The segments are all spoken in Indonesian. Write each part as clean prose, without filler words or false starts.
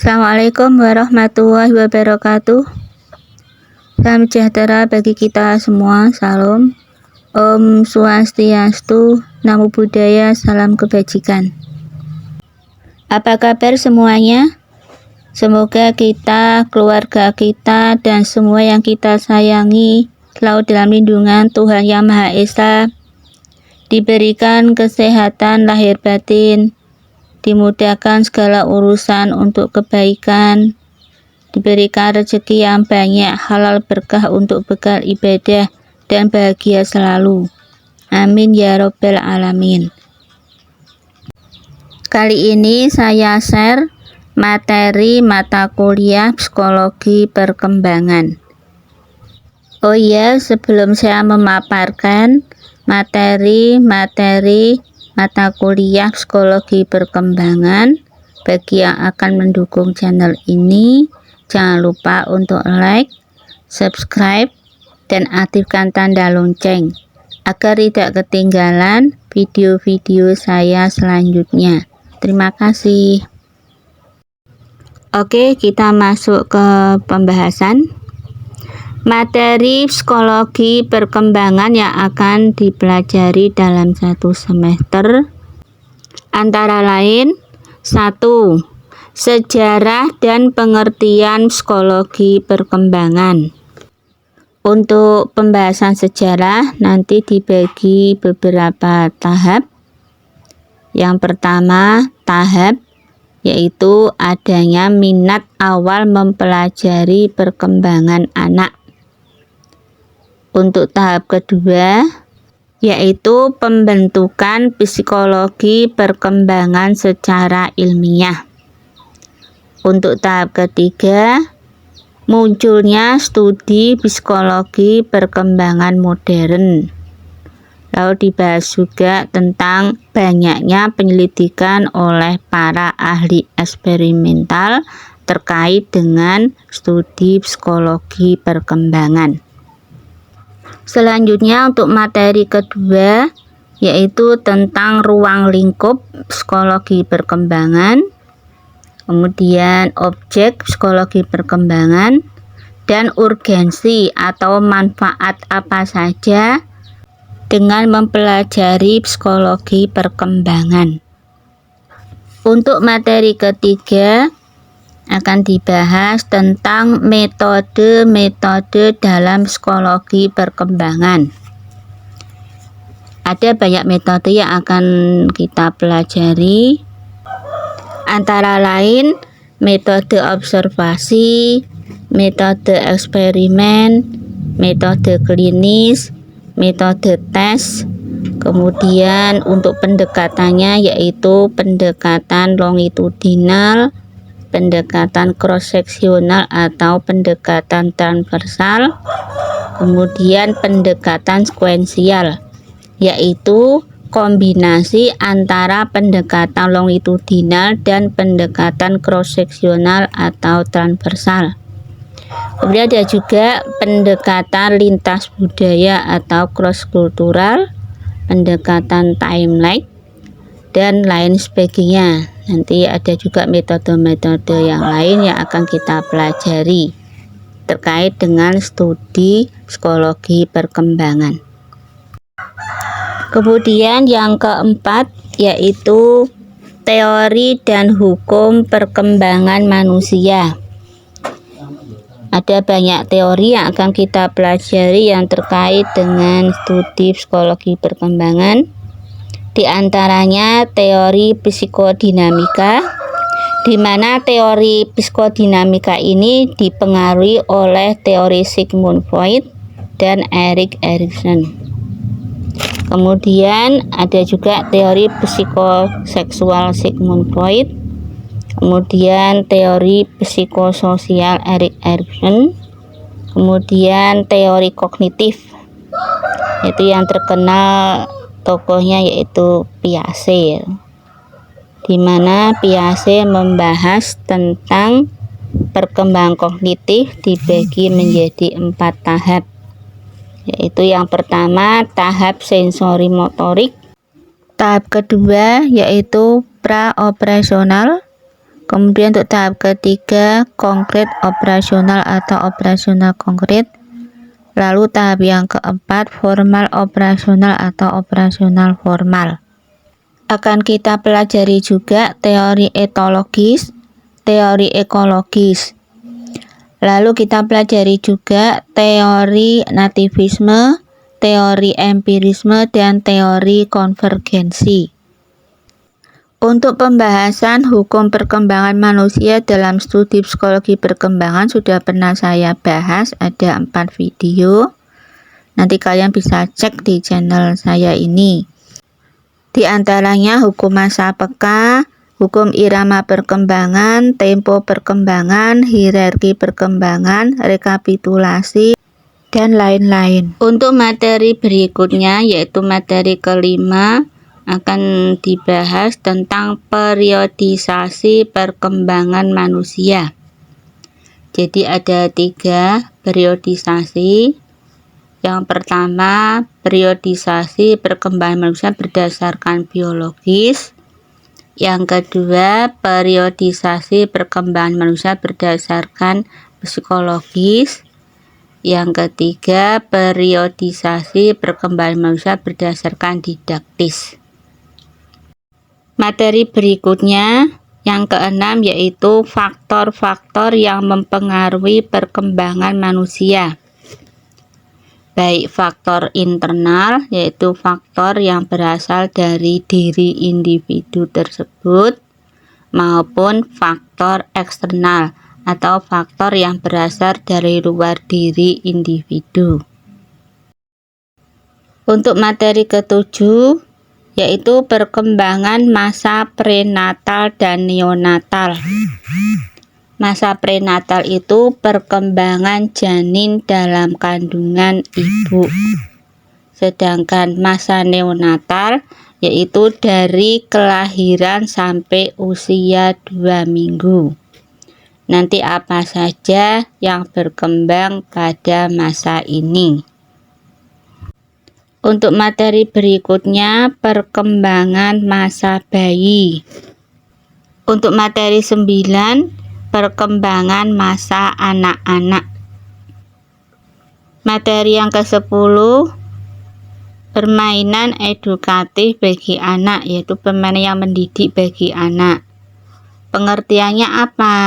Assalamualaikum warahmatullahi wabarakatuh. Salam sejahtera bagi kita semua. Salam. Om Swastiastu, Namo Buddhaya, salam kebajikan. Apa kabar semuanya? Semoga kita, keluarga kita, dan semua yang kita sayangi selalu dalam lindungan Tuhan Yang Maha Esa, diberikan kesehatan lahir batin, dimudahkan segala urusan untuk kebaikan, diberikan rezeki yang banyak, halal berkah untuk bekal ibadah, dan bahagia selalu. Amin ya robbal alamin. Kali ini saya share materi mata kuliah psikologi perkembangan. Oh iya, sebelum saya memaparkan materi mata kuliah psikologi perkembangan, bagi yang akan mendukung channel ini, jangan lupa untuk like, subscribe, dan aktifkan tanda lonceng agar tidak ketinggalan video-video saya selanjutnya. Terima kasih. Oke, kita masuk ke pembahasan. Materi psikologi perkembangan yang akan dipelajari dalam satu semester antara lain: 1. Sejarah dan pengertian psikologi perkembangan. Untuk pembahasan sejarah nanti dibagi beberapa tahap. Yang pertama, tahap yaitu adanya minat awal mempelajari perkembangan anak. Untuk tahap kedua, yaitu pembentukan psikologi perkembangan secara ilmiah. Untuk tahap ketiga, munculnya studi psikologi perkembangan modern. Lalu dibahas juga tentang banyaknya penyelidikan oleh para ahli eksperimental terkait dengan studi psikologi perkembangan. Selanjutnya untuk materi kedua, yaitu tentang ruang lingkup psikologi perkembangan, kemudian objek psikologi perkembangan, dan urgensi atau manfaat apa saja dengan mempelajari psikologi perkembangan. Untuk materi ketiga akan dibahas tentang metode-metode dalam psikologi perkembangan. Ada banyak metode yang akan kita pelajari, antara lain metode observasi, metode eksperimen, metode klinis, metode tes. Kemudian untuk pendekatannya yaitu pendekatan longitudinal, pendekatan cross-seksional atau pendekatan transversal, kemudian pendekatan sekuensial, yaitu kombinasi antara pendekatan longitudinal dan pendekatan cross-seksional atau transversal. Kemudian ada juga pendekatan lintas budaya atau cross-kultural, pendekatan timeline, dan lain sebagainya. Nanti ada juga metode-metode yang lain yang akan kita pelajari terkait dengan studi psikologi perkembangan. Kemudian yang keempat yaitu teori dan hukum perkembangan manusia. Ada banyak teori yang akan kita pelajari yang terkait dengan studi psikologi perkembangan. Di antaranya teori psikodinamika, di mana teori psikodinamika ini dipengaruhi oleh teori Sigmund Freud dan Erik Erikson. Kemudian ada juga teori psikoseksual Sigmund Freud, kemudian teori psikososial Erik Erikson, kemudian teori kognitif, yaitu yang terkenal tokohnya yaitu Piaget, di mana Piaget membahas tentang perkembangan kognitif dibagi menjadi 4 tahap, yaitu yang pertama tahap sensori motorik, tahap kedua yaitu praoperasional, Kemudian untuk tahap ketiga, konkret operasional atau operasional konkret. Lalu tahap yang keempat, formal operasional atau operasional formal. Akan kita pelajari juga teori etologis, teori ekologis. Lalu kita pelajari juga teori nativisme, teori empirisme, dan teori konvergensi. Untuk pembahasan hukum perkembangan manusia dalam studi psikologi perkembangan sudah pernah saya bahas, ada 4 video. Nanti kalian bisa cek di channel saya ini. Di antaranya hukum masa peka, hukum irama perkembangan, tempo perkembangan, hierarki perkembangan, rekapitulasi, dan lain-lain. Untuk materi berikutnya yaitu materi kelima, akan dibahas tentang periodisasi perkembangan manusia. Jadi ada 3 periodisasi. Yang pertama, periodisasi perkembangan manusia berdasarkan biologis. Yang kedua, periodisasi perkembangan manusia berdasarkan psikologis. Yang ketiga, periodisasi perkembangan manusia berdasarkan didaktis. Materi berikutnya yang keenam yaitu faktor-faktor yang mempengaruhi perkembangan manusia. Baik faktor internal yaitu faktor yang berasal dari diri individu tersebut, maupun faktor eksternal atau faktor yang berasal dari luar diri individu. Untuk materi ketujuh yaitu perkembangan masa prenatal dan neonatal. Masa prenatal itu perkembangan janin dalam kandungan ibu. Sedangkan masa neonatal yaitu dari kelahiran sampai usia 2 minggu. Nanti apa saja yang berkembang pada masa ini. Untuk materi berikutnya, perkembangan masa bayi. Untuk materi 9, perkembangan masa anak-anak. Materi yang ke-10, permainan edukatif bagi anak, yaitu permainan yang mendidik bagi anak. Pengertiannya apa?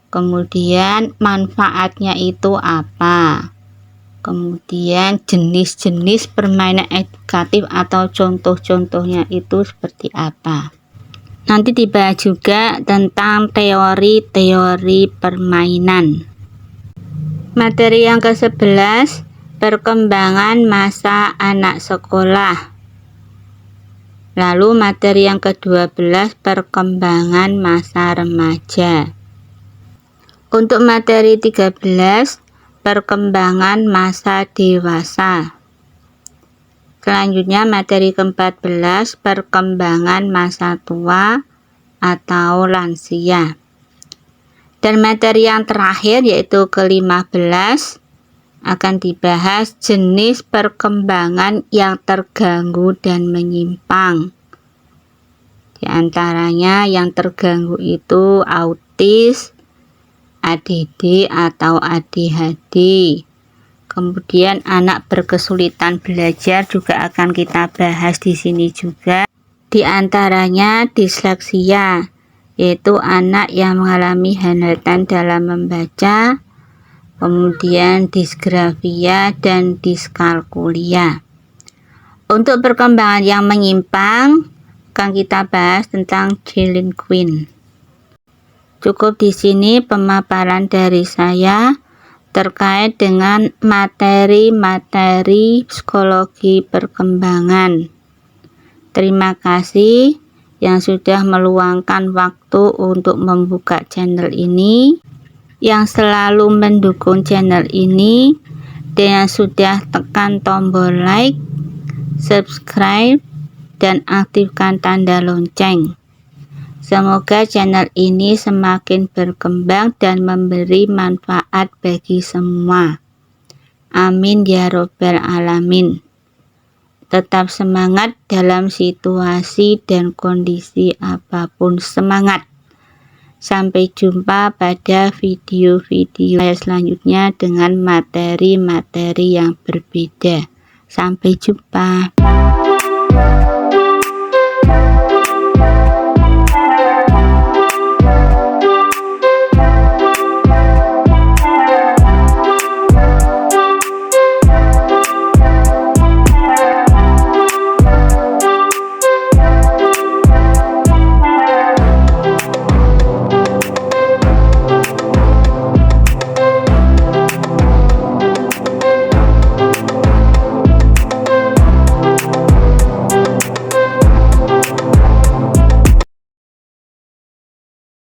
Kemudian manfaatnya itu apa? Kemudian jenis-jenis permainan edukatif atau contoh-contohnya itu seperti apa. Nanti dibahas juga tentang teori-teori permainan. Materi yang ke-11, perkembangan masa anak sekolah. Lalu materi yang ke-12, perkembangan masa remaja. Untuk materi 13, perkembangan masa dewasa. Selanjutnya materi ke-14, perkembangan masa tua atau lansia. Dan materi yang terakhir yaitu ke-15 akan dibahas jenis perkembangan yang terganggu dan menyimpang. Di antaranya yang terganggu itu autis, ADD atau ADHD. Kemudian anak berkesulitan belajar juga akan kita bahas di sini juga. Di antaranya disleksia, yaitu anak yang mengalami hambatan dalam membaca. Kemudian disgrafia dan diskalkulia. Untuk perkembangan yang menyimpang akan kita bahas tentang delinquent. Cukup di sini pemaparan dari saya terkait dengan materi-materi psikologi perkembangan. Terima kasih yang sudah meluangkan waktu untuk membuka channel ini, yang selalu mendukung channel ini, dan yang sudah tekan tombol like, subscribe, dan aktifkan tanda lonceng. Semoga channel ini semakin berkembang dan memberi manfaat bagi semua. Amin ya robbal alamin. Tetap semangat dalam situasi dan kondisi apapun. Semangat. Sampai jumpa pada video-video saya selanjutnya dengan materi-materi yang berbeda. Sampai jumpa.